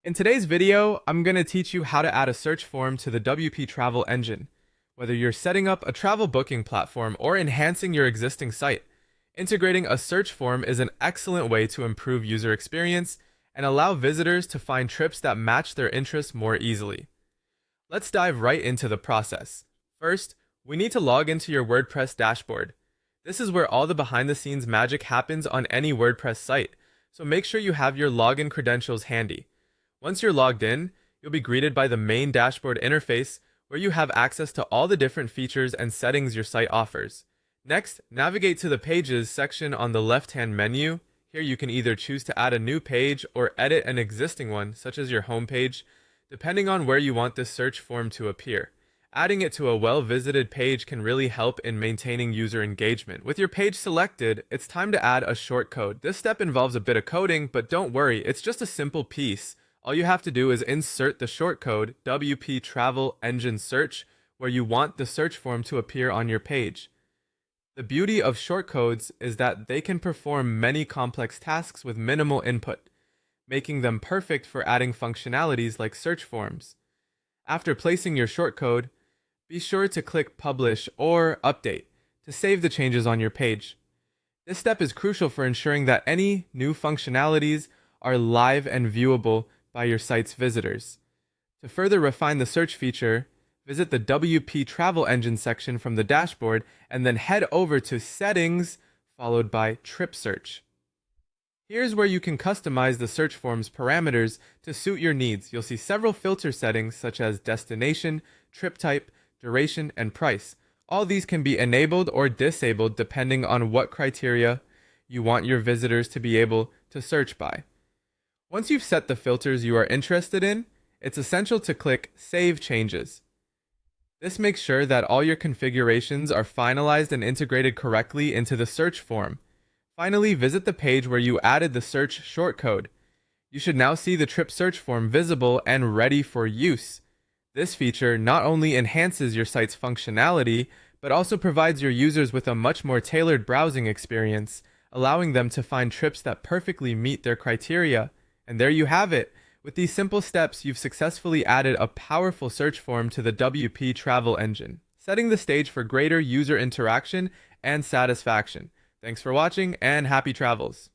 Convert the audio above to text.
In today's video, I'm going to teach you how to add a search form to the WP Travel engine. Whether you're setting up a travel booking platform or enhancing your existing site, integrating a search form is an excellent way to improve user experience and allow visitors to find trips that match their interests more easily. Let's dive right into the process. First, we need to log into your WordPress dashboard. This is where all the behind-the-scenes magic happens on any WordPress site, so make sure you have your login credentials handy. Once you're logged in, you'll be greeted by the main dashboard interface where you have access to all the different features and settings your site offers. Next, navigate to the Pages section on the left-hand menu. Here you can either choose to add a new page or edit an existing one, such as your home page, depending on where you want this search form to appear. Adding it to a well-visited page can really help in maintaining user engagement. With your page selected, it's time to add a shortcode. This step involves a bit of coding, but don't worry, it's just a simple piece. All you have to do is insert the shortcode WP Travel Engine Search where you want the search form to appear on your page. The beauty of shortcodes is that they can perform many complex tasks with minimal input, making them perfect for adding functionalities like search forms. After placing your shortcode, be sure to click Publish or Update to save the changes on your page. This step is crucial for ensuring that any new functionalities are live and viewable by your site's visitors. To further refine the search feature, visit the WP Travel Engine section from the dashboard and then head over to Settings, followed by Trip Search. Here's where you can customize the search form's parameters to suit your needs. You'll see several filter settings such as destination, trip type, duration, and price. All these can be enabled or disabled depending on what criteria you want your visitors to be able to search by. Once you've set the filters you are interested in, it's essential to click Save Changes. This makes sure that all your configurations are finalized and integrated correctly into the search form. Finally, visit the page where you added the search shortcode. You should now see the trip search form visible and ready for use. This feature not only enhances your site's functionality, but also provides your users with a much more tailored browsing experience, allowing them to find trips that perfectly meet their criteria. And there you have it. With these simple steps, you've successfully added a powerful search form to the WP Travel engine, setting the stage for greater user interaction and satisfaction. Thanks for watching and happy travels.